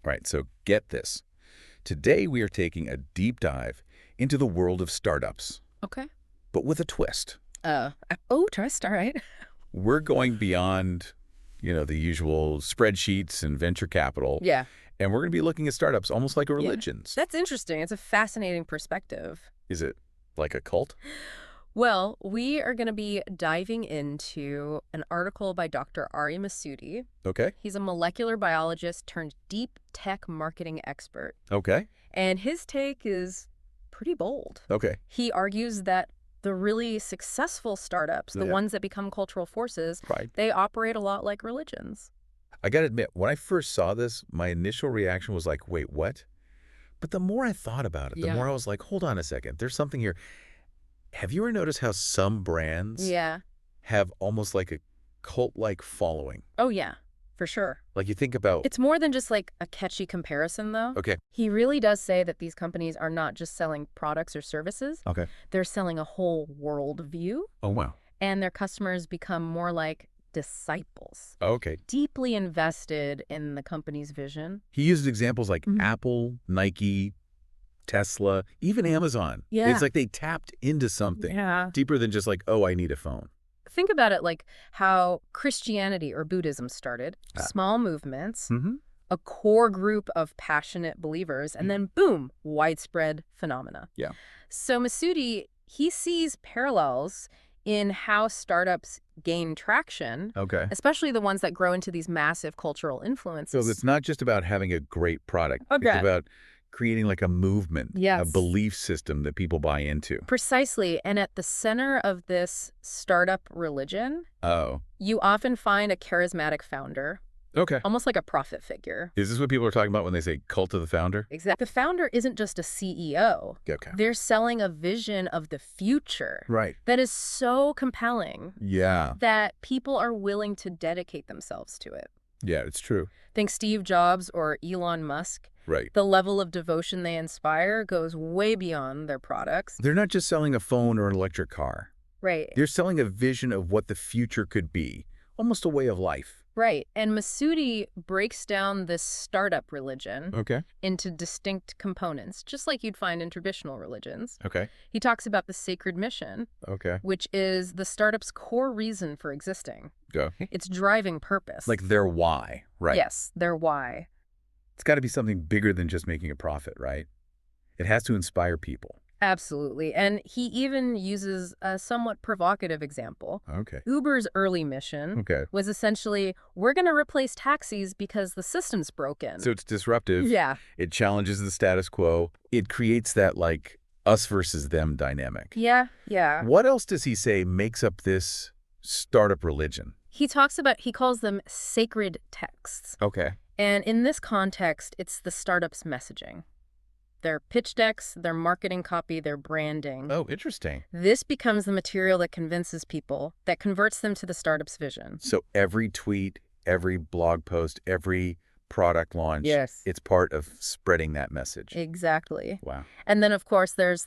Right, so get this. Today we are taking a deep dive into the world of startups, Okay. but with a twist. Trust. All right. We're going beyond, the usual spreadsheets and venture capital, Yeah. and we're going to be looking at startups almost like Yeah. religions. That's interesting. It's a fascinating perspective. Is it like a cult? Well, we are going to be diving into an article by Dr. Ari Masudi. Okay. He's a molecular biologist turned deep tech marketing expert. Okay. And his take is pretty bold. Okay. He argues that the really successful startups, the Yeah. ones that become cultural forces, Right. they operate a lot like religions. I got to admit, when I first saw this, my initial reaction was like, wait, what? But the more I thought about it, the Yeah. more I was like, hold on a second. There's something here. Have you ever noticed how some brands Yeah. have almost like a cult-like following? Oh, yeah, for sure. Like you think about, It's more than just like a catchy comparison, though. okay, He really does say that these companies are not just selling products or services. okay. They're selling a whole worldview, Oh, wow. and their customers become more like disciples, Okay. deeply invested in the company's vision. He uses examples like Mhm. Apple, Nike, Tesla, even Amazon. Yeah. It's like they tapped into something Yeah. deeper than just like, oh, I need a phone. Think about it like how Christianity or Buddhism started. Ah. Small movements, Mm-hmm. a core group of passionate believers, and then boom, widespread phenomena. Yeah. So Masudi, he sees parallels in how startups gain traction, Okay. especially the ones that grow into these massive cultural influences. So it's not just about having a great product. Okay. It's about creating like a movement, a Yes. belief system that people buy into. Precisely. And at the center of this startup religion, Oh, you often find a charismatic founder, okay. almost like a prophet figure. Is this what people are talking about when they say cult of the founder? Exactly. The founder isn't just a CEO. Okay. They're selling a vision of the future Right. that is so compelling Yeah. that people are willing to dedicate themselves to it. Yeah, it's true. Think Steve Jobs or Elon Musk. Right. The level of devotion they inspire goes way beyond their products. They're not just selling a phone or an electric car. Right. They're selling a vision of what the future could be, almost a way of life. Right. And Masudi breaks down this startup religion Okay. into distinct components, just like you'd find in traditional religions. Okay. He talks about the sacred mission, Okay. which is the startup's core reason for existing. Go. Its driving purpose. Like their why, right? Yes, their why. It's got to be something bigger than just making a profit, right? It has to inspire people. Absolutely. And he even uses a somewhat provocative example. Okay. Uber's early mission Okay. was essentially, we're going to replace taxis because the system's broken. So it's disruptive. Yeah. It challenges the status quo. It creates that like us versus them dynamic. Yeah. Yeah. What else does he say makes up this startup religion? He calls them sacred texts. Okay. And in this context, it's the startup's messaging. Their pitch decks, their marketing copy, their branding. Oh, interesting. This becomes the material that convinces people, that converts them to the startup's vision. So every tweet, every blog post, every product launch, Yes. it's part of spreading that message. Exactly. Wow. And then, of course, there's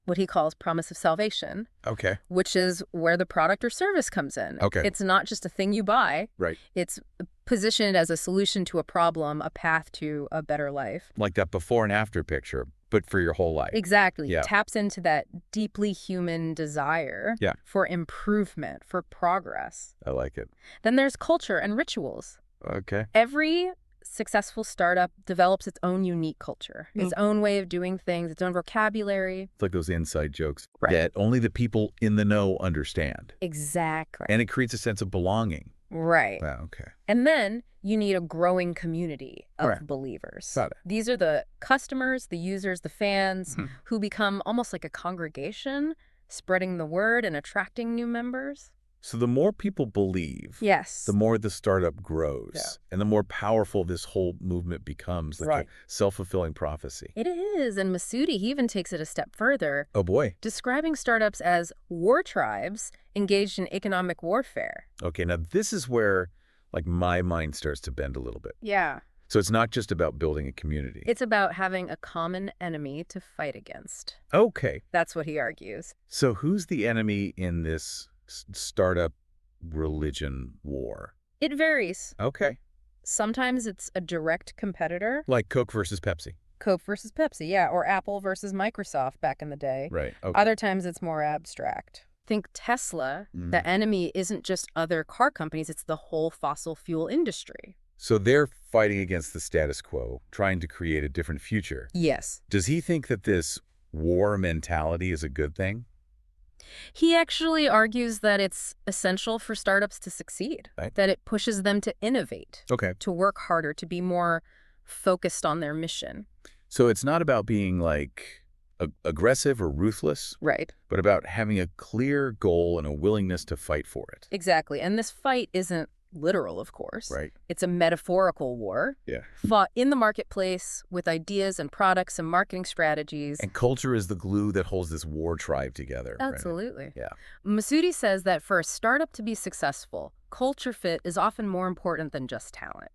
what he calls promise of salvation, Okay. which is where the product or service comes in. Okay. It's not just a thing you buy. Right. It's positioned as a solution to a problem, a path to a better life. Like that before and after picture, but for your whole life. Exactly. Yeah. Taps into that deeply human desire Yeah. for improvement, for progress. I like it. Then there's culture and rituals. Okay. Every successful startup develops its own unique culture, its own way of doing things, its own vocabulary. It's like those inside jokes Right. that only the people in the know understand. Exactly. And it creates a sense of belonging. Right. Wow, okay. And then you need a growing community of Right. believers. Got it. These are the customers, the users, the fans Hmm. who become almost like a congregation, spreading the word and attracting new members. So the more people believe, Yes. the more the startup grows. Yeah. And the more powerful this whole movement becomes, like Right. a self-fulfilling prophecy. It is. And Masudi, he even takes it a step further, Oh, boy. describing startups as war tribes engaged in economic warfare. Okay, now this is where like my mind starts to bend a little bit. Yeah. So it's not just about building a community. It's about having a common enemy to fight against. Okay. That's what he argues. So who's the enemy in this startup religion war? It varies. Okay. Sometimes it's a direct competitor. Like Coke versus Pepsi. Coke versus Pepsi, yeah, or Apple versus Microsoft back in the day. Right. Okay. Other times it's more abstract. Think Tesla. The enemy isn't just other car companies, it's the whole fossil fuel industry. So they're fighting against the status quo, trying to create a different future. Yes. Does he think that this war mentality is a good thing? He actually argues that it's essential for startups to succeed, Right. that it pushes them to innovate, Okay. to work harder, to be more focused on their mission. So it's not about being like aggressive or ruthless, Right. but about having a clear goal and a willingness to fight for it. Exactly. And this fight isn't literal, of course. Right. It's a metaphorical war, Yeah. fought in the marketplace with ideas and products and marketing strategies. And culture is the glue that holds this war tribe together. right? Absolutely. Yeah. Masudi says that for a startup to be successful, culture fit is often more important than just talent.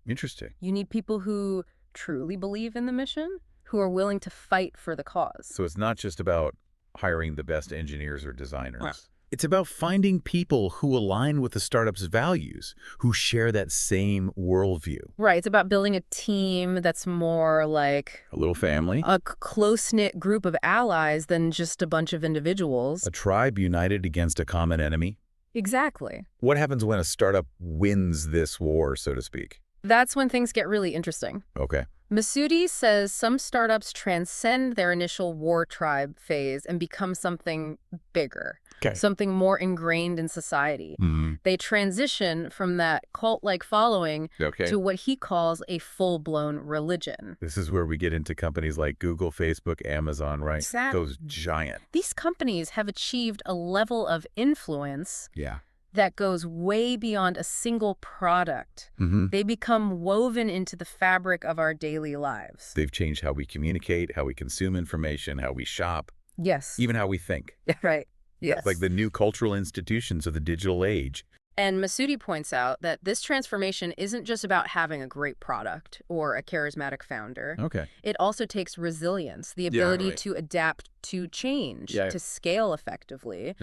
Interesting. You need people who truly believe in the mission, who are willing to fight for the cause. So it's not just about hiring the best engineers or designers. Wow. It's about finding people who align with the startup's values, who share that same worldview. Right. It's about building a team that's more like A little family. a close-knit group of allies than just a bunch of individuals. A tribe united against a common enemy. Exactly. What happens when a startup wins this war, so to speak? That's when things get really interesting. Okay. Masudi says some startups transcend their initial war tribe phase and become something bigger, Okay. something more ingrained in society. They transition from that cult-like following Okay. to what he calls a full-blown religion. This is where we get into companies like Google, Facebook, Amazon, right? Exactly. Those giant. These companies have achieved a level of influence Yeah. that goes way beyond a single product. They become woven into the fabric of our daily lives. They've changed how we communicate, how we consume information, how we shop, Yes. even how we think. Right. Yes. It's like the new cultural institutions of the digital age. And Masudi points out that this transformation isn't just about having a great product or a charismatic founder. Okay. It also takes resilience, the ability right. to adapt to change, Yeah. to scale effectively,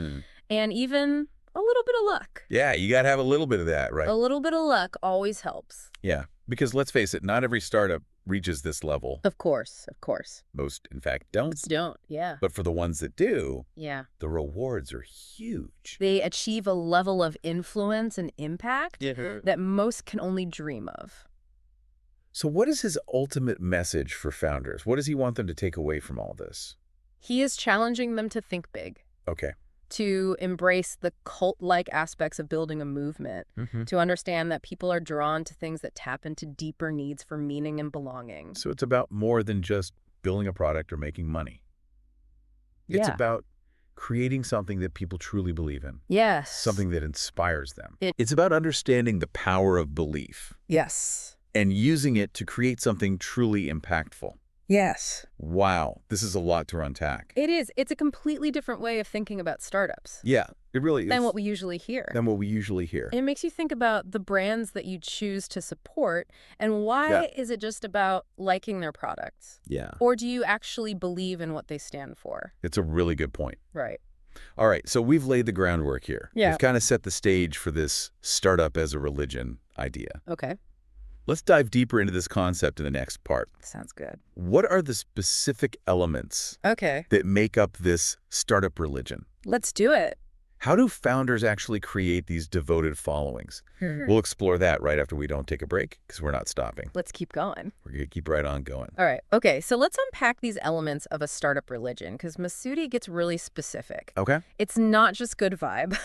and even a little bit of luck. Yeah, you got to have a little bit of that, right? A little bit of luck always helps. Yeah, because let's face it, not every startup reaches this level. Of course, of course. Most, in fact, don't. Don't, yeah. But for the ones that do, Yeah. the rewards are huge. They achieve a level of influence and impact that most can only dream of. So what is his ultimate message for founders? What does he want them to take away from all this? He is challenging them to think big, Okay. to embrace the cult-like aspects of building a movement, to understand that people are drawn to things that tap into deeper needs for meaning and belonging. So it's about more than just building a product or making money. It's Yeah. about creating something that people truly believe in, Yes. something that inspires them. It- It's about understanding the power of belief Yes. and using it to create something truly impactful. Yes. Wow, this is a lot to unpack. It is. It's a completely different way of thinking about startups Yeah, it really is. than what we usually hear. Than what we usually hear. It makes you think about the brands that you choose to support and why Yeah. is it just about liking their products? Yeah, Or do you actually believe in what they stand for? it's a really good point. Right. All right, so we've laid the groundwork here. Yeah. We've kind of set the stage for this startup as a religion idea. Okay. Let's dive deeper into this concept in the next part. Sounds good. What are the specific elements Okay. that make up this startup religion? Let's do it. How do founders actually create these devoted followings? We'll explore that right after we don't take a break, because we're not stopping. Let's keep going. We're going to keep right on going. All right. Okay. So let's unpack these elements of a startup religion because Masudi gets really specific. Okay. It's not just good vibe.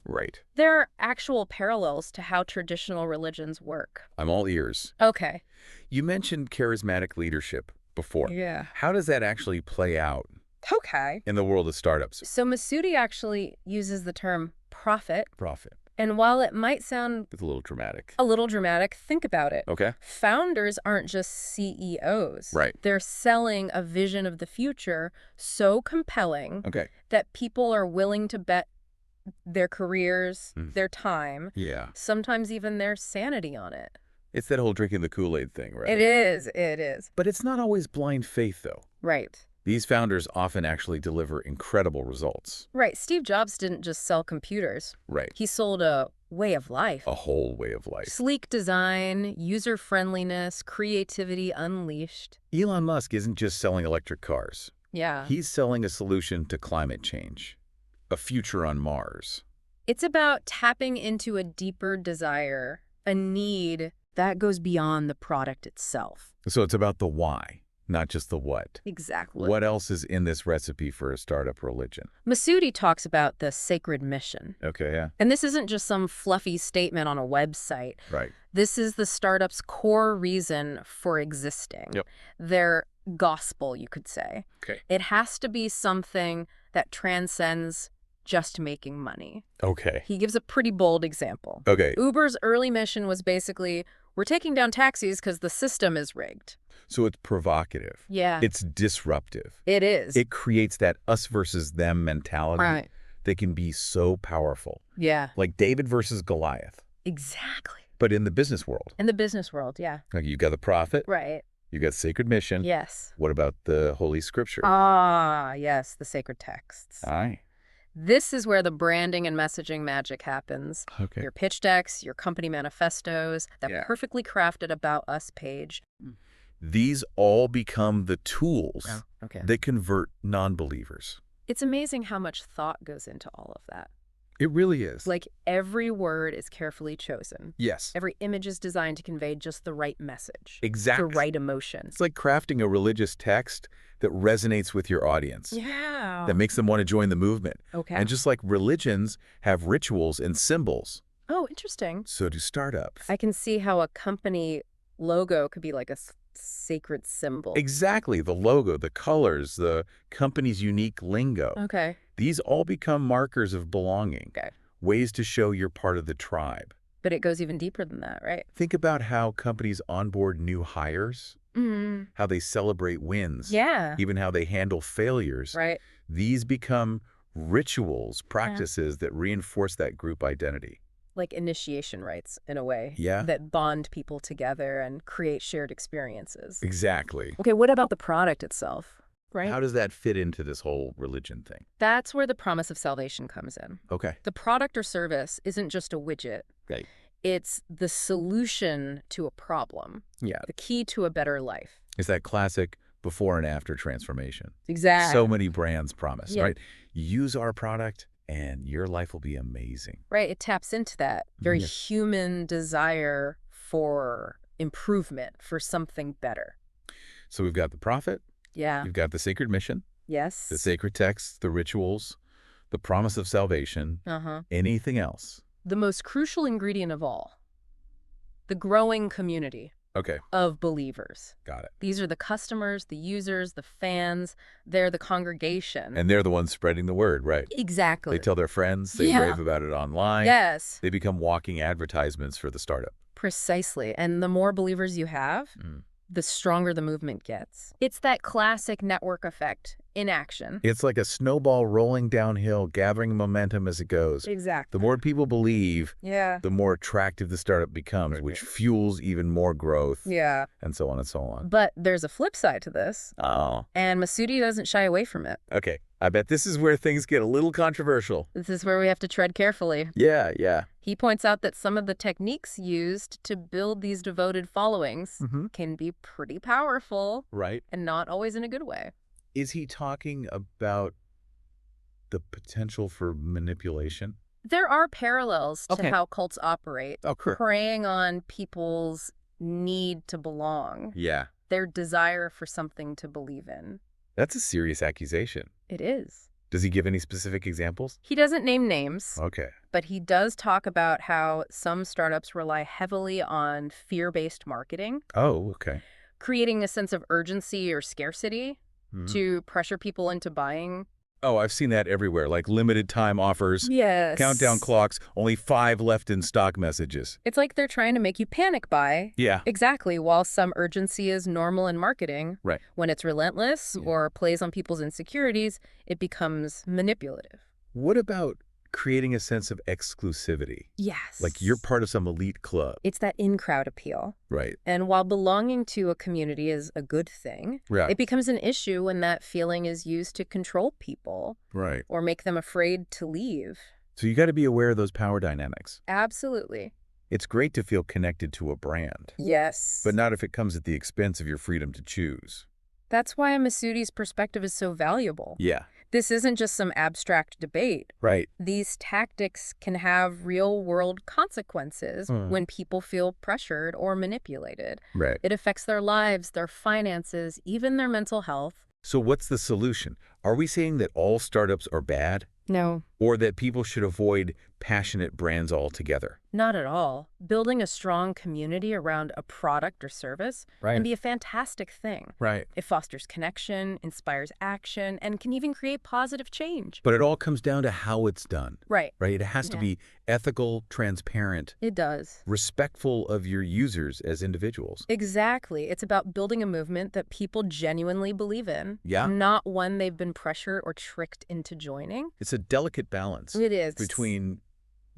Right. There are actual parallels to how traditional religions work. I'm all ears. Okay. You mentioned charismatic leadership before. Yeah. How does that actually play out Okay. in the world of startups? So Masudi actually uses the term prophet. Profit. And while it might sound It's a little dramatic. a little dramatic, think about it. Okay. Founders aren't just CEOs. Right. They're selling a vision of the future so compelling Okay. that people are willing to bet their careers, their time, Yeah. sometimes even their sanity on it. It's that whole drinking the Kool-Aid thing, right? It is. It is. But it's not always blind faith, though. Right. These founders often actually deliver incredible results. Right. Steve Jobs didn't just sell computers. Right. He sold a way of life. A whole way of life. Sleek design, user-friendliness, creativity unleashed. Elon Musk isn't just selling electric cars. Yeah. He's selling a solution to climate change, a future on Mars. It's about tapping into a deeper desire, a need that goes beyond the product itself. So it's about the why, not just the what. Exactly. What else is in this recipe for a startup religion? Masudi talks about the sacred mission. Okay, yeah. And this isn't just some fluffy statement on a website. Right. This is the startup's core reason for existing. Yep. Their gospel, you could say. Okay. It has to be something that transcends just making money. Okay. He gives a pretty bold example. Okay. Uber's early mission was basically, we're taking down taxis because the system is rigged. So it's provocative. Yeah. It's disruptive. It is. It creates that us versus them mentality Right. that can be so powerful. Yeah. Like David versus Goliath, Exactly. but in the business world. In the business world, yeah. Like you got the prophet, Right. you got sacred mission. Yes. What about the Holy Scripture? Ah, yes, the sacred texts. Aye. This is where the branding and messaging magic happens. Okay. Your pitch decks, your company manifestos, that Yeah. perfectly crafted About Us page. These all become the tools Okay. that convert non-believers. It's amazing how much thought goes into all of that. It really is. Like, every word is carefully chosen. Yes. Every image is designed to convey just the right message. Exactly. The right emotion. It's like crafting a religious text that resonates with your audience, Yeah. that makes them want to join the movement. Okay. And just like religions have rituals and symbols, Oh, interesting. so do startups. I can see how a company logo could be like a sacred symbol. Exactly. The logo, the colors, the company's unique lingo. Okay. These all become markers of belonging, Okay. ways to show you're part of the tribe. But it goes even deeper than that, right? Think about how companies onboard new hires, Mm. how they celebrate wins, Yeah. even how they handle failures. Right. These become rituals, practices that reinforce that group identity. Like initiation rites, in a way. Yeah. That bond people together and create shared experiences. Exactly. Okay, what about the product itself? Right? How does that fit into this whole religion thing? That's where the promise of salvation comes in. Okay. The product or service isn't just a widget. Right. It's the solution to a problem, Yeah. the key to a better life. It's that classic before and after transformation. Exactly. So many brands promise, Yeah. right? Use our product and your life will be amazing. Right, it taps into that very Yeah. human desire for improvement, for something better. So we've got the prophet, Yeah. you've got the sacred mission, Yes. the sacred texts, the rituals, the promise of salvation. Uh-huh. Anything else? The most crucial ingredient of all, the growing community Okay, of believers. got it. These are the customers, the users, the fans. They're the congregation. And they're the ones spreading the word, right? Exactly. They tell their friends, they Yeah. rave about it online. Yes, They become walking advertisements for the startup. precisely. And the more believers you have, the stronger the movement gets. It's that classic network effect in action. It's like a snowball rolling downhill, gathering momentum as it goes. Exactly. The more people believe, Yeah. the more attractive the startup becomes, which fuels even more growth, Yeah. and so on and so on. But there's a flip side to this, Oh, and Masudi doesn't shy away from it. okay. I bet this is where things get a little controversial. This is where we have to tread carefully. Yeah. He points out that some of the techniques used to build these devoted followings can be pretty powerful Right. and not always in a good way. Is he talking about the potential for manipulation? There are parallels to Okay. how cults operate, Oh, sure. preying on people's need to belong, Yeah. their desire for something to believe in. That's a serious accusation. It is. Does he give any specific examples? He doesn't name names, Okay. but he does talk about how some startups rely heavily on fear-based marketing, Oh, okay. creating a sense of urgency or scarcity Mhm. to pressure people into buying. Oh, I've seen that everywhere, like limited time offers, Yes. countdown clocks, only 5 left in stock messages. It's like they're trying to make you panic buy. Yeah. Exactly. While some urgency is normal in marketing, Right. when it's relentless or plays on people's insecurities, it becomes manipulative. What about creating a sense of exclusivity? Yes. Like you're part of some elite club. It's that in-crowd appeal. Right. And while belonging to a community is a good thing, Right. it becomes an issue when that feeling is used to control people Right. or make them afraid to leave. So you got to be aware of those power dynamics. Absolutely. It's great to feel connected to a brand, Yes. but not if it comes at the expense of your freedom to choose. That's why Masudi's perspective is so valuable. Yeah. This isn't just some abstract debate. Right. These tactics can have real-world consequences Hmm. when people feel pressured or manipulated. Right. It affects their lives, their finances, even their mental health. So what's the solution? Are we saying that all startups are bad? No, Or that people should avoid passionate brands altogether? not at all. Building a strong community around a product or service can be a fantastic thing. Right. It fosters connection, inspires action, and can even create positive change. But it all comes down to how it's done, Right. right? It has to be ethical, transparent, It does. respectful of your users as individuals. Exactly. It's about building a movement that people genuinely believe in, Yeah. not one they've been pressured or tricked into joining. It's a delicate balance It is. between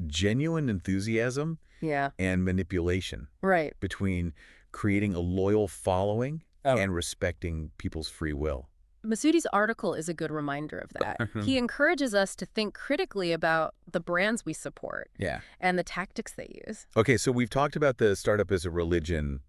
genuine enthusiasm Yeah, and manipulation, right. between creating a loyal following Oh. and respecting people's free will. Masudi's article is a good reminder of that. He encourages us to think critically about the brands we support Yeah. and the tactics they use. Okay, so we've talked about the startup as a religion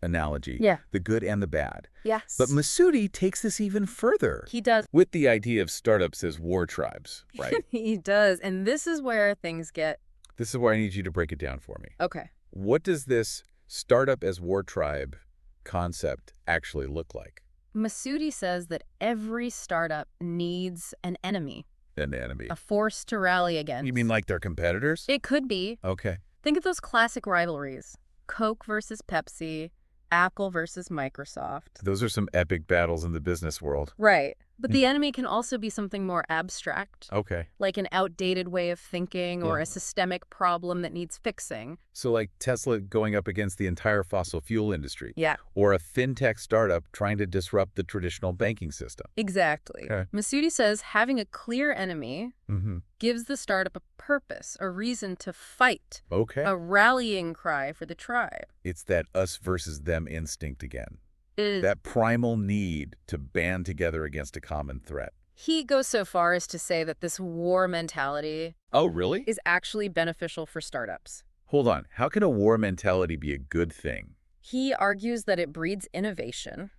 analogy, Yeah. the good and the bad. Yes. But Masudi takes this even further He does. with the idea of startups as war tribes, right? He does. And this is where things get... This is where I need you to break it down for me. Okay. What does this startup as war tribe concept actually look like? Masudi says that every startup needs an enemy, An enemy. a force to rally against. You mean like their competitors? It could be. Okay. Think of those classic rivalries. Coke versus Pepsi, Apple versus Microsoft. Those are some epic battles in the business world. Right. But the enemy can also be something more abstract, Okay. like an outdated way of thinking or Yeah. a systemic problem that needs fixing. So like Tesla going up against the entire fossil fuel industry. Yeah, Or a fintech startup trying to disrupt the traditional banking system. exactly. Okay. Masudi says having a clear enemy Mm-hmm. gives the startup a purpose, a reason to fight, Okay. a rallying cry for the tribe. It's that us versus them instinct again. It is. That primal need to band together against a common threat. He goes so far as to say that this war mentality Oh, really? is actually beneficial for startups. Hold on. How can a war mentality be a good thing? He argues that it breeds innovation,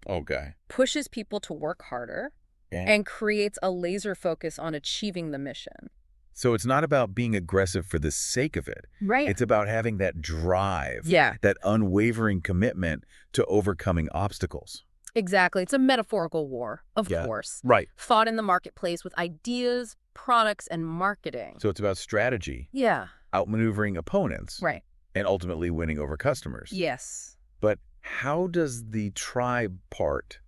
Okay. pushes people to work harder, and creates a laser focus on achieving the mission. So it's not about being aggressive for the sake of it. Right. It's about having that drive, Yeah, that unwavering commitment to overcoming obstacles. exactly. It's a metaphorical war, of Yeah. course, Right. fought in the marketplace with ideas, products, and marketing. So it's about strategy, Yeah, outmaneuvering opponents, right. and ultimately winning over customers. Yes. But how does the tribe part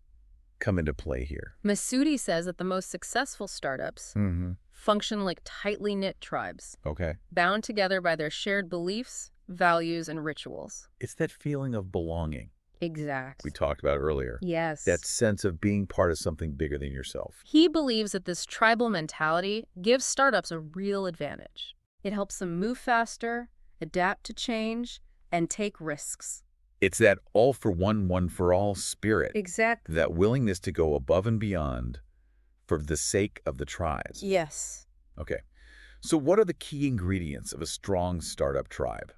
come into play here? Masudi says that the most successful startups Mm-hmm. function like tightly knit tribes, Okay. bound together by their shared beliefs, values, and rituals. It's that feeling of belonging Exact. we talked about earlier. Yes. That sense of being part of something bigger than yourself. He believes that this tribal mentality gives startups a real advantage. It helps them move faster, adapt to change, and take risks. It's that all for one for all spirit. Exactly. That willingness to go above and beyond for the sake of the tribe. Yes. Okay. So what are the key ingredients of a strong startup tribe?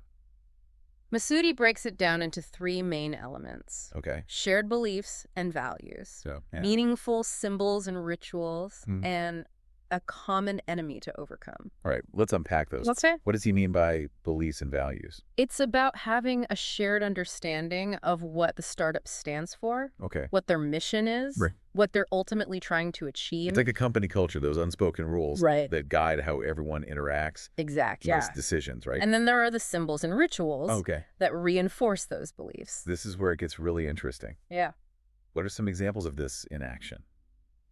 Masudi breaks it down into three main elements: Okay. shared beliefs and values, So, meaningful symbols and rituals, Mhm. and a common enemy to overcome. All right, let's unpack those. Okay. What does he mean by beliefs and values? It's about having a shared understanding of what the startup stands for, Okay. what their mission is, Right. what they're ultimately trying to achieve. It's like a company culture, those unspoken rules Right. that guide how everyone interacts, Exact. makes Yeah. decisions, right? And then there are the symbols and rituals Okay. that reinforce those beliefs. This is where it gets really interesting. Yeah. What are some examples of this in action?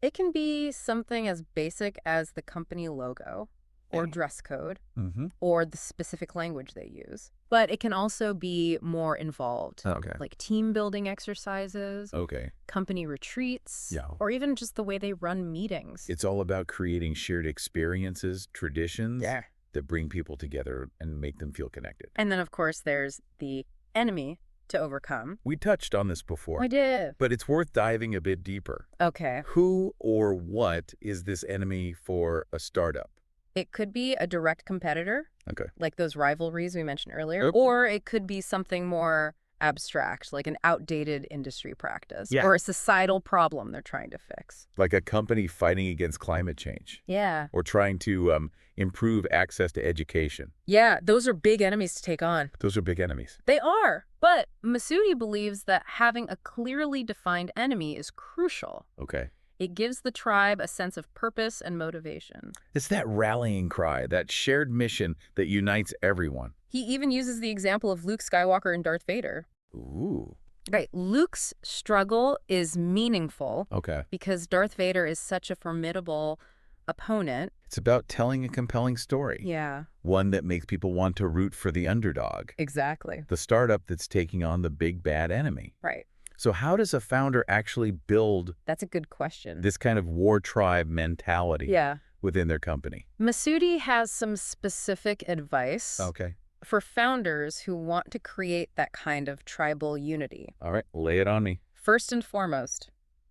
It can be something as basic as the company logo or Yeah. dress code Mm-hmm. or the specific language they use. But it can also be more involved, Okay. like team building exercises, Okay. company retreats, Yeah. or even just the way they run meetings. It's all about creating shared experiences, traditions Yeah. that bring people together and make them feel connected. And then, of course, there's the enemy to overcome. We touched on this before, I did. but it's worth diving a bit deeper. Okay. Who or what is this enemy for a startup? It could be a direct competitor, Okay. like those rivalries we mentioned earlier, Yep. or it could be something more abstract, like an outdated industry practice Yeah. or a societal problem they're trying to fix. Like a company fighting against climate change Yeah. or trying to improve access to education. Yeah, those are big enemies to take on. Those are big enemies. They are. But Masudi believes that having a clearly defined enemy is crucial. Okay. It gives the tribe a sense of purpose and motivation. It's that rallying cry, that shared mission that unites everyone. He even uses the example of Luke Skywalker and Darth Vader. Ooh. Right. Luke's struggle is meaningful Okay. because Darth Vader is such a formidable opponent. It's about telling a compelling story. Yeah, One that makes people want to root for the underdog, exactly. the startup that's taking on the big bad enemy. Right. So how does a founder actually build That's a good question. this kind of war tribe mentality Yeah. within their company? Masudi has some specific advice Okay. for founders who want to create that kind of tribal unity. All right. Lay it on me. First and foremost,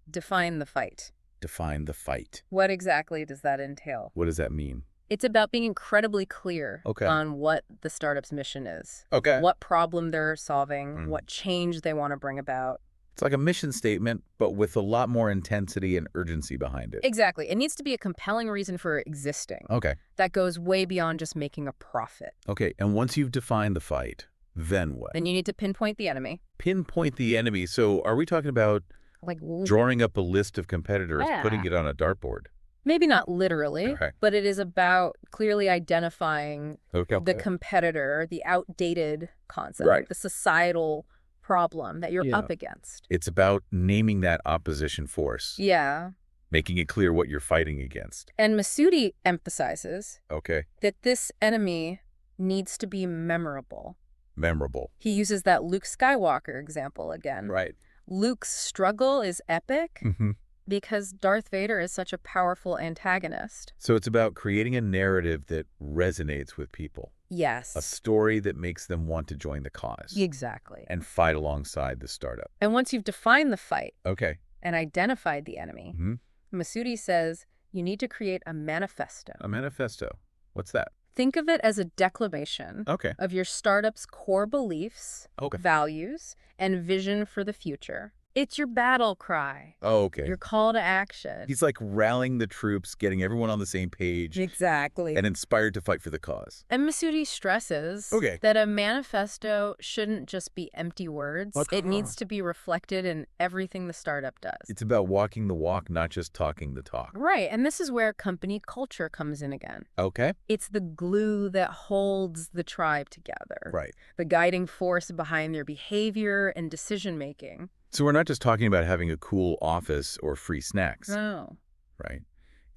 define the fight. Define the fight. What exactly does that entail? What does that mean? It's about being incredibly clear Okay. on what the startup's mission is, Okay. what problem they're solving, what change they want to bring about. It's like a mission statement, but with a lot more intensity and urgency behind it. Exactly. It needs to be a compelling reason for existing Okay. that goes way beyond just making a profit. Okay. And once you've defined the fight, then what? Then you need to pinpoint the enemy. Pinpoint the enemy. So are we talking about Like, drawing up a list of competitors, Yeah. putting it on a dartboard? maybe not literally, Okay. but it is about clearly identifying Okay. the competitor, the outdated concept, Right. the societal problem that you're Yeah. up against. It's about naming that opposition force, Yeah. making it clear what you're fighting against. And Masudi emphasizes Okay. that this enemy needs to be memorable. Memorable. He uses that Luke Skywalker example again. Right. Luke's struggle is epic Mm-hmm. because Darth Vader is such a powerful antagonist. So it's about creating a narrative that resonates with people, Yes. a story that makes them want to join the cause Exactly. and fight alongside the startup. And once you've defined the fight Okay. and identified the enemy, Mm-hmm. Masudi says you need to create a manifesto. A manifesto. What's that? Think of it as a declamation Okay. of your startup's core beliefs, Okay. values, and vision for the future. It's your battle cry, Oh, okay. your call to action. He's like rallying the troops, getting everyone on the same page, Exactly. and inspired to fight for the cause. And Masudi stresses Okay. that a manifesto shouldn't just be empty words. Okay. It needs to be reflected in everything the startup does. It's about walking the walk, not just talking the talk. Right, and this is where company culture comes in again. Okay. It's the glue that holds the tribe together. Right. The guiding force behind their behavior and decision-making. So we're not just talking about having a cool office or free snacks, No. right?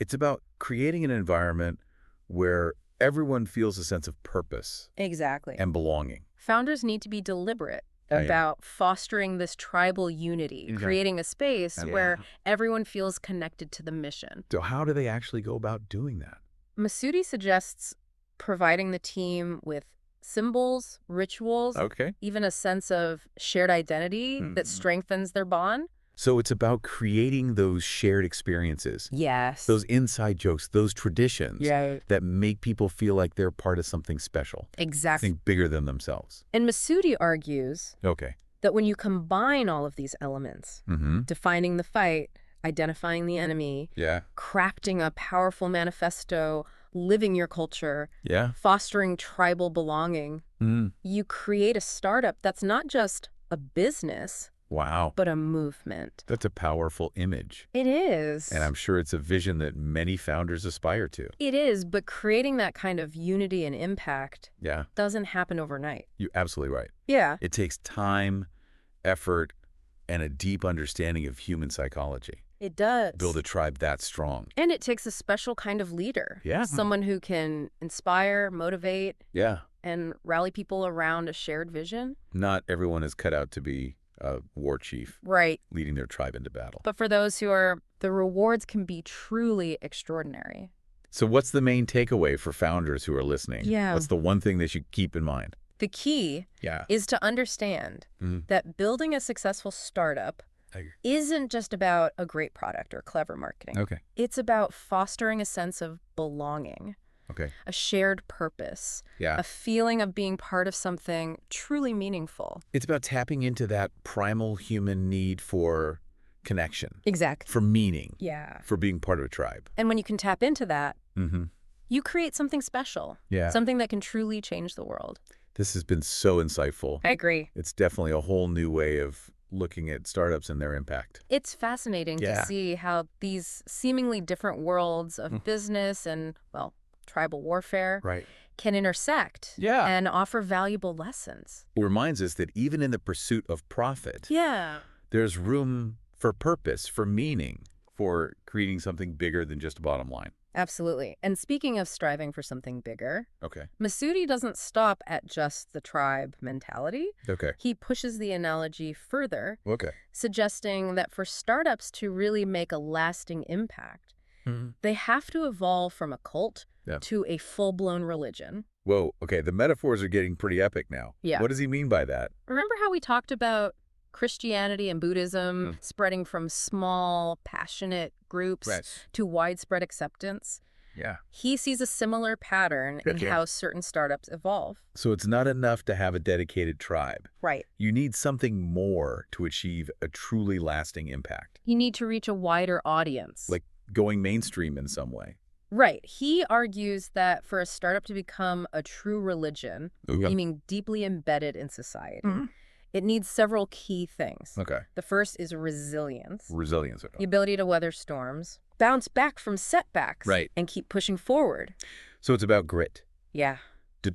It's about creating an environment where everyone feels a sense of purpose Exactly. and belonging. Founders need to be deliberate Yeah. about fostering this tribal unity, Okay. creating a space Yeah. where everyone feels connected to the mission. So how do they actually go about doing that? Masudi suggests providing the team with symbols, rituals, Okay. even a sense of shared identity that strengthens their bond. So it's about creating those shared experiences, Yes. those inside jokes, those traditions Yeah. that make people feel like they're part of something special, Exactly. something bigger than themselves. And Masudi argues Okay. that when you combine all of these elements, Mm-hmm. defining the fight, identifying the enemy, Yeah. crafting a powerful manifesto, living your culture, Yeah. fostering tribal belonging, Mm. you create a startup that's not just a business, Wow. but a movement. That's a powerful image. It is. And I'm sure it's a vision that many founders aspire to. It is, but creating that kind of unity and impact Yeah. doesn't happen overnight. You're absolutely right. Yeah. It takes time, effort, and a deep understanding of human psychology. It does. Build a tribe that strong. And it takes a special kind of leader. Yeah. Someone who can inspire, motivate, Yeah. and rally people around a shared vision. Not everyone is cut out to be a war chief Right. leading their tribe into battle. But for those who are, the rewards can be truly extraordinary. So what's the main takeaway for founders who are listening? Yeah. What's the one thing they should keep in mind? The key Yeah. is to understand Mhm. that building a successful startup I agree. isn't just about a great product or clever marketing. Okay. It's about fostering a sense of belonging, Okay. a shared purpose, Yeah. a feeling of being part of something truly meaningful. It's about tapping into that primal human need for connection, Exactly. for meaning, Yeah. for being part of a tribe. And when you can tap into that, Mm-hmm. you create something special, Yeah. something that can truly change the world. This has been so insightful. I agree. It's definitely a whole new way of looking at startups and their impact. It's fascinating to Yeah. see how these seemingly different worlds of business and, well, tribal warfare Right. can intersect Yeah. and offer valuable lessons. It reminds us that even in the pursuit of profit, Yeah. there's room for purpose, for meaning, for creating something bigger than just a bottom line. Absolutely. And speaking of striving for something bigger, Okay. Masudi doesn't stop at just the tribe mentality. Okay. He pushes the analogy further, Okay. suggesting that for startups to really make a lasting impact, Mm-hmm. they have to evolve from a cult Yeah. to a full-blown religion. Whoa. Okay. The metaphors are getting pretty epic now. Yeah. What does he mean by that? Remember how we talked about Christianity and Buddhism spreading from small, passionate groups to widespread acceptance? Yeah. He sees a similar pattern in how certain startups evolve. So it's not enough to have a dedicated tribe. Right. You need something more to achieve a truly lasting impact. You need to reach a wider audience. Like going mainstream in some way. Right. He argues that for a startup to become a true religion, meaning deeply embedded in society, it needs several key things. Okay. The first is resilience. Resilience. The ability to weather storms, bounce back from setbacks, Right. and keep pushing forward. So it's about grit, Yeah,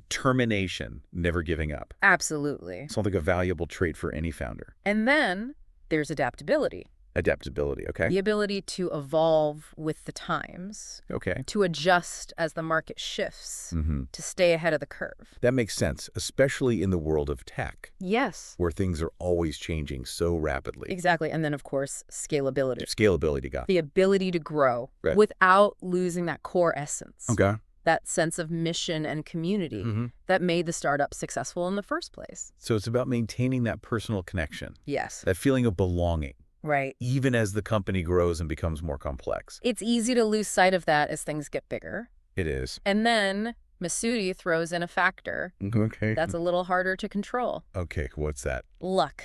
determination, never giving up. absolutely. Sounds like a valuable trait for any founder. And then there's adaptability. Adaptability, okay? The ability to evolve with the times, Okay. to adjust as the market shifts, Mm-hmm. to stay ahead of the curve. That makes sense, especially in the world of tech, Yes. where things are always changing so rapidly. Exactly. And then, of course, scalability. Scalability, got it. The ability to grow Right. without losing that core essence. Okay. That sense of mission and community that made the startup successful in the first place. So it's about maintaining that personal connection, Yes. that feeling of belonging, Right. even as the company grows and becomes more complex. It's easy to lose sight of that as things get bigger. It is. And then Masudi throws in a factor Okay. that's a little harder to control. Okay, what's that? Luck.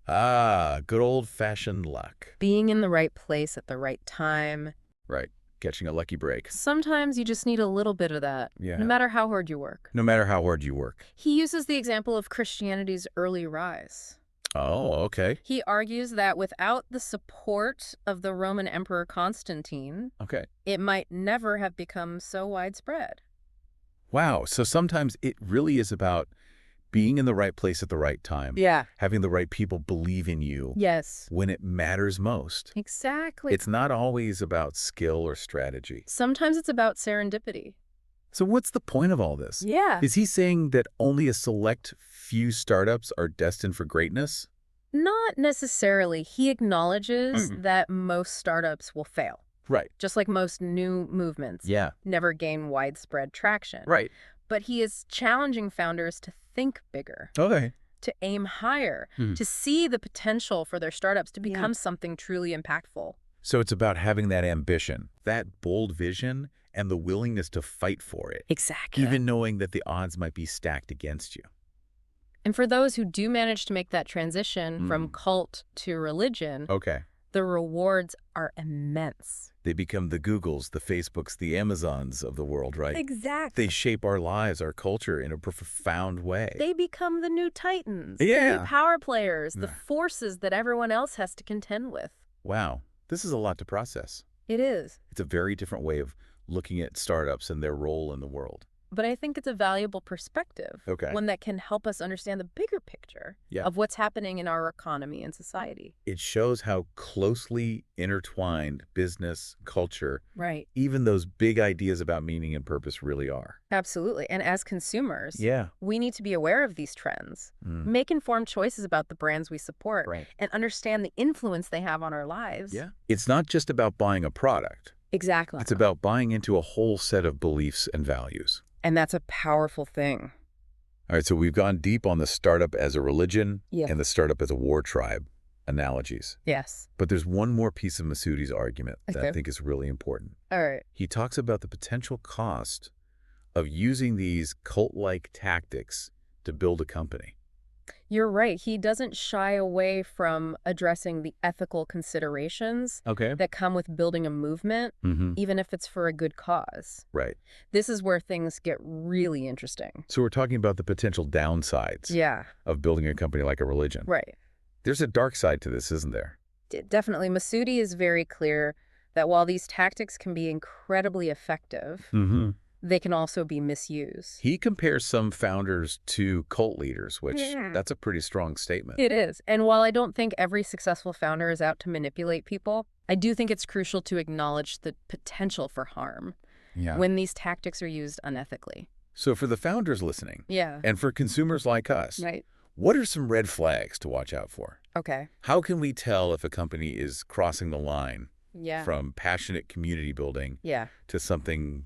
Ah, good old-fashioned luck. Being in the right place at the right time. Right. Catching a lucky break. Sometimes you just need a little bit of that, Yeah. no matter how hard you work. No matter how hard you work. He uses the example of Christianity's early rise. Oh, okay. He argues that without the support of the Roman Emperor Constantine, Okay. it might never have become so widespread. Wow. So sometimes it really is about being in the right place at the right time. Yeah. Having the right people believe in you Yes. when it matters most. Exactly. It's not always about skill or strategy. Sometimes it's about serendipity. So what's the point of all this? Yeah. Is he saying that only a select few startups are destined for greatness? Not necessarily. He acknowledges that most startups will fail, Right. just like most new movements Yeah. never gain widespread traction. Right. But he is challenging founders to think bigger, Okay. to aim higher, to see the potential for their startups to become something truly impactful. So it's about having that ambition, that bold vision, and the willingness to fight for it, Exactly. even knowing that the odds might be stacked against you. And for those who do manage to make that transition from cult to religion, Okay. the rewards are immense. They become the Googles, the Facebooks, the Amazons of the world, right? Exactly. They shape our lives, our culture in a profound way. They become the new titans, the Yeah. new power players, the forces that everyone else has to contend with. Wow. This is a lot to process. It is. It's a very different way of looking at startups and their role in the world. But I think it's a valuable perspective, Okay. one that can help us understand the bigger picture Yeah. of what's happening in our economy and society. It shows how closely intertwined business, culture, Right. even those big ideas about meaning and purpose really are. Absolutely. And as consumers, Yeah. we need to be aware of these trends, make informed choices about the brands we support, Right. and understand the influence they have on our lives. Yeah. It's not just about buying a product. Exactly. It's about buying into a whole set of beliefs and values. And that's a powerful thing. All right, so we've gone deep on the startup as a religion Yeah. and the startup as a war tribe analogies. Yes. But there's one more piece of Masudi's argument that I Okay. think is really important. All right. He talks about the potential cost of using these cult-like tactics to build a company. You're right. He doesn't shy away from addressing the ethical considerations Okay. that come with building a movement, Mm-hmm. even if it's for a good cause. Right. This is where things get really interesting. So we're talking about the potential downsides Yeah, of building a company like a religion. right. There's a dark side to this, isn't there? Definitely. Masudi is very clear that while these tactics can be incredibly effective, Mm-hmm. they can also be misused. He compares some founders to cult leaders, which Yeah. that's a pretty strong statement. It is. And while I don't think every successful founder is out to manipulate people, I do think it's crucial to acknowledge the potential for harm Yeah. when these tactics are used unethically. So for the founders listening, Yeah. and for consumers like us, Right. what are some red flags to watch out for? Okay. How can we tell if a company is crossing the line Yeah. from passionate community building Yeah. to something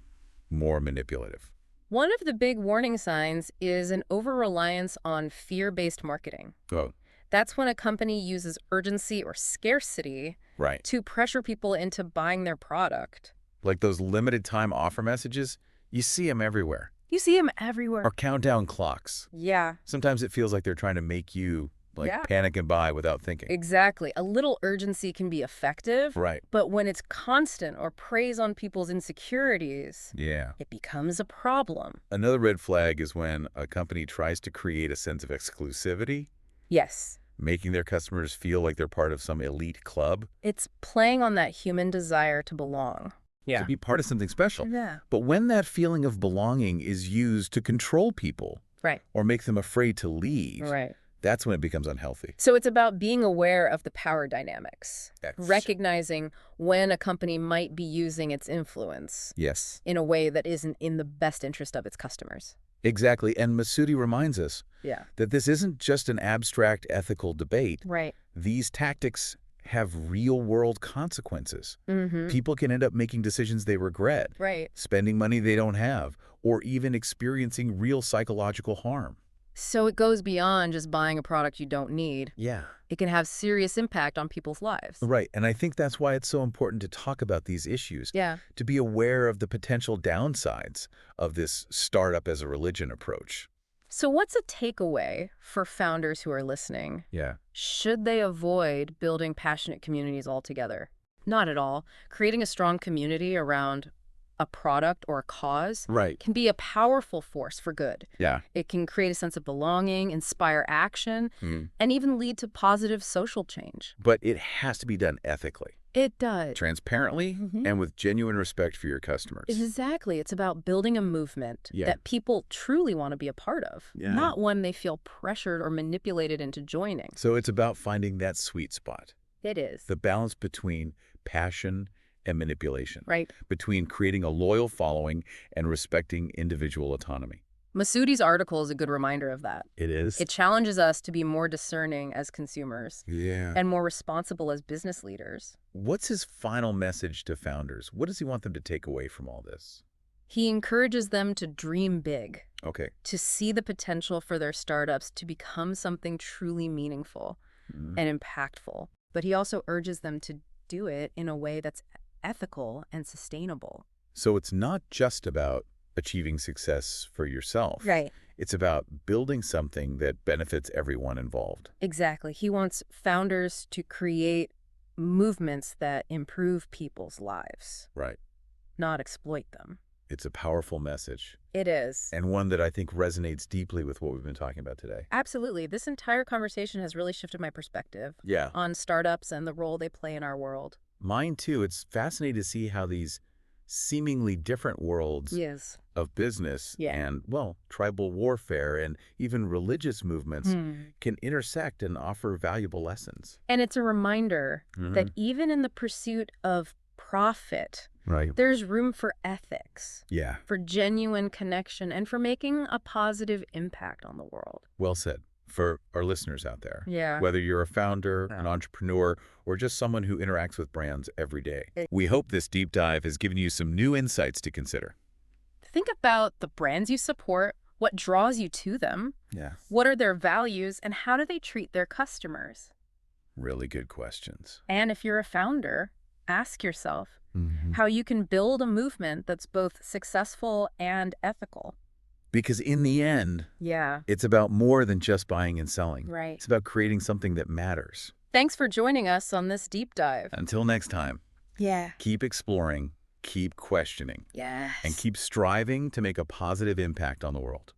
more manipulative? One of the big warning signs is an over-reliance on fear-based marketing. Oh, That's when a company uses urgency or scarcity right. to pressure people into buying their product. Like those limited time offer messages, you see them everywhere. You see them everywhere. Or countdown clocks. Yeah, Sometimes it feels like they're trying to make you Yeah. panic and buy without thinking. exactly. A little urgency can be effective, Right. but when it's constant or preys on people's insecurities, Yeah. it becomes a problem. Another red flag is when a company tries to create a sense of exclusivity, Yes, making their customers feel like they're part of some elite club, it's playing on that human desire to belong. to be part of something special. Yeah. But when that feeling of belonging is used to control people Right. or make them afraid to leave, Right. that's when it becomes unhealthy. So it's about being aware of the power dynamics, That's- recognizing when a company might be using its influence Yes, in a way that isn't in the best interest of its customers. exactly. And Masudi reminds us Yeah. that this isn't just an abstract ethical debate. Right. These tactics have real-world consequences. Mm-hmm. People can end up making decisions they regret, Right. spending money they don't have, or even experiencing real psychological harm. So it goes beyond just buying a product you don't need. Yeah. It can have serious impact on people's lives. Right, and I think that's why it's so important to talk about these issues, Yeah. to be aware of the potential downsides of this startup as a religion approach. So what's a takeaway for founders who are listening? Yeah. Should they avoid building passionate communities altogether? Not at all. Creating a strong community around a product or a cause Right. can be a powerful force for good. Yeah. It can create a sense of belonging, inspire action, Mm. and even lead to positive social change. But it has to be done ethically, It does. transparently, Mhm. and with genuine respect for your customers. Exactly. It's about building a movement Yeah. that people truly want to be a part of, Yeah. not one they feel pressured or manipulated into joining. So it's about finding that sweet spot, It is. the balance between passion and manipulation, Right. between creating a loyal following and respecting individual autonomy. Masudi's article is a good reminder of that. It is? It challenges us to be more discerning as consumers Yeah. and more responsible as business leaders. What's his final message to founders? What does he want them to take away from all this? He encourages them to dream big, Okay. to see the potential for their startups to become something truly meaningful Mhm. and impactful. But he also urges them to do it in a way that's ethical and sustainable. So it's not just about achieving success for yourself. Right. It's about building something that benefits everyone involved. Exactly. He wants founders to create movements that improve people's lives, Right. not exploit them. It's a powerful message, It is. and one that I think resonates deeply with what we've been talking about today. Absolutely. This entire conversation has really shifted my perspective Yeah. on startups and the role they play in our world. Mine too. It's fascinating to see how these seemingly different worlds Yes. of business Yeah. and, well, tribal warfare and even religious movements can intersect and offer valuable lessons. And it's a reminder Mhm. that even in the pursuit of profit, Right. there's room for ethics, Yeah. for genuine connection, and for making a positive impact on the world. Well said. For our listeners out there, Yeah. whether you're a founder, an entrepreneur, or just someone who interacts with brands every day. It- We hope this deep dive has given you some new insights to consider. Think about the brands you support, what draws you to them, Yeah. what are their values, and how do they treat their customers? Really good questions. And if you're a founder, ask yourself, Hmm. how you can build a movement that's both successful and ethical. Because in the end, Yeah, it's about more than just buying and selling. right. It's about creating something that matters. Thanks for joining us on this deep dive. Until next time, Yeah. keep exploring, keep questioning, and Yes. keep striving to make a positive impact on the world.